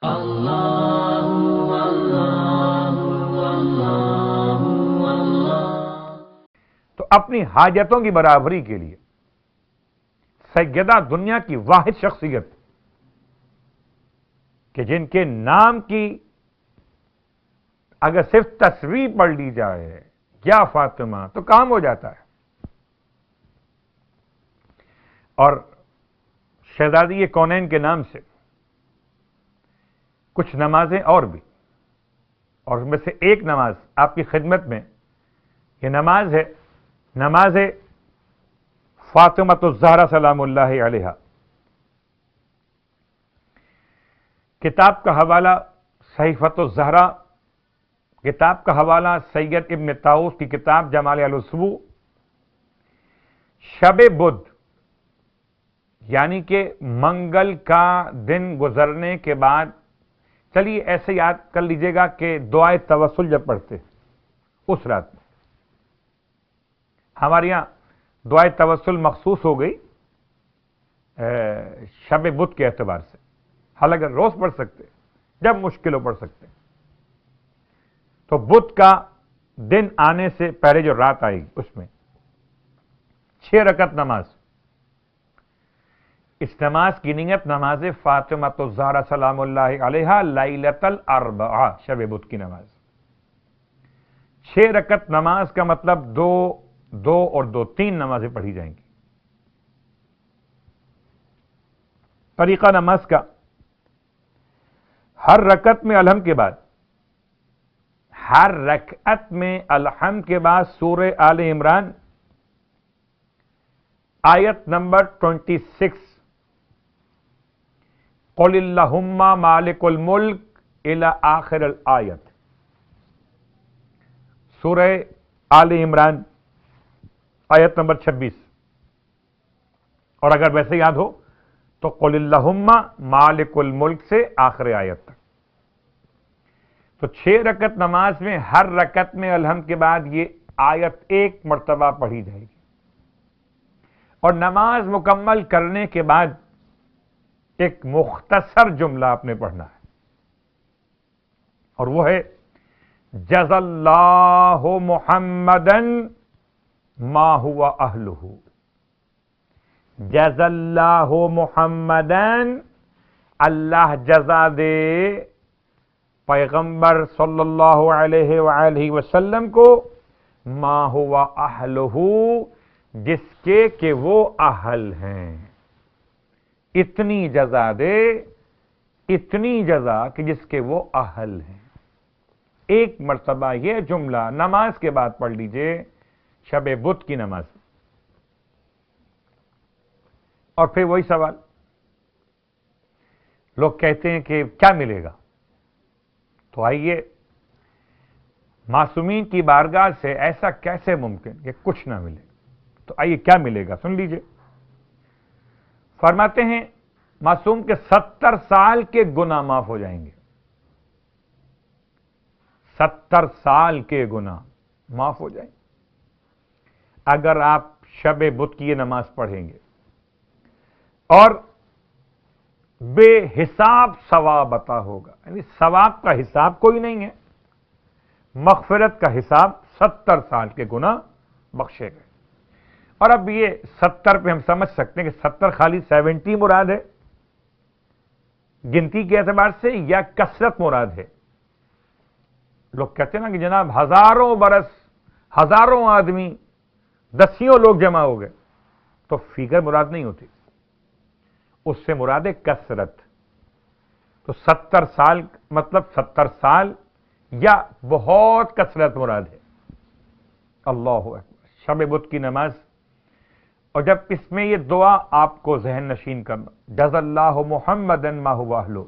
تو اپنی حاجتوں کی برابری کے لیے سیدہ دنیا کی واحد شخصیت کہ جن کے نام کی اگر صرف تصویر پڑھ لی جائے یا فاطمہ تو کام ہو جاتا ہے. اور شہزادی کونین کے نام سے کچھ نمازیں اور بھی، اور ان میں سے ایک نماز آپ کی خدمت میں، یہ نماز ہے نماز فاطمۃ الزہرا سلام اللہ علیہا. کتاب کا حوالہ صحیفۃ الزہرا، کتاب کا حوالہ سید ابن طاؤس کی کتاب جمال الاسبوع. شب بدھ یعنی کہ منگل کا دن گزرنے کے بعد، چلیے ایسے یاد کر لیجئے گا کہ دعائے توسل جب پڑھتے اس رات میں، ہمارے یہاں دعائے توسل مخصوص ہو گئی شب بدھ کے اعتبار سے، حالانکہ روز پڑھ سکتے، جب مشکل ہو پڑھ سکتے. تو بدھ کا دن آنے سے پہلے جو رات آئی اس میں 6 رکعت نماز. اس نماز کی نیت نماز فاطمۃ الزہرا سلام اللہ علیہا لیلۃ الاربعاء، شب بدھ کی نماز. 6 رکعت نماز کا مطلب 2 اور 2 3 نمازیں پڑھی جائیں گی. طریقہ نماز کا، ہر رکعت میں الحمد کے بعد، ہر رکعت میں الحمد کے بعد سورہ آل عمران آیت نمبر 26 قل اللہم مالک الملک الی آخر الآیت، سورہ آل عمران آیت نمبر 26. اور اگر ویسے یاد ہو تو قل اللہم مالک الملک سے آخر آیت تک. تو 6 رکعت نماز میں ہر رکعت میں الحمد کے بعد یہ آیت 1 مرتبہ پڑھی جائے گی. اور نماز مکمل کرنے کے بعد ایک مختصر جملہ آپ نے پڑھنا ہے، اور وہ ہے جزا اللہ محمدً ما هو اہلہ. جزا اللہ محمدً، اللہ جزا دے پیغمبر صلی اللہ علیہ وآلہ وسلم کو ما هو اہلہ، جس کے کہ وہ اہل ہیں. اتنی جزا دے، اتنی جزا کہ جس کے وہ اہل ہیں. ایک مرتبہ یہ جملہ نماز کے بعد پڑھ لیجئے، شب بدھ کی نماز. اور پھر وہی سوال، لوگ کہتے ہیں کہ کیا ملے گا؟ تو آئیے، معصومین کی بارگاہ سے ایسا کیسے ممکن کہ کچھ نہ ملے؟ تو آئیے کیا ملے گا سن لیجئے. فرماتے ہیں معصوم کے 70 سال کے گناہ معاف ہو جائیں گے. 70 سال کے گناہ معاف ہو جائیں گے اگر آپ شب بدھ کی یہ نماز پڑھیں گے. اور بے حساب ثواب عطا ہوگا، یعنی ثواب کا حساب کوئی نہیں ہے، مغفرت کا حساب 70 سال کے گناہ بخشے گئے. اور اب یہ 70 پہ ہم سمجھ سکتے ہیں کہ 70 خالی 70 مراد ہے گنتی کے اعتبار سے، یا کثرت مراد ہے. لوگ کہتے ہیں نا کہ جناب ہزاروں برس، ہزاروں آدمی، دسیوں لوگ جمع ہو گئے، تو فگر مراد نہیں ہوتی، اس سے مراد ہے کثرت. تو 70 سال مطلب 70 سال یا بہت کثرت مراد ہے. اللہ اکبر. شب بدھ کی نماز، اور جب اس میں یہ دعا آپ کو ذہن نشین کرنا، جزا اللہ محمدً ما هو اہلہ،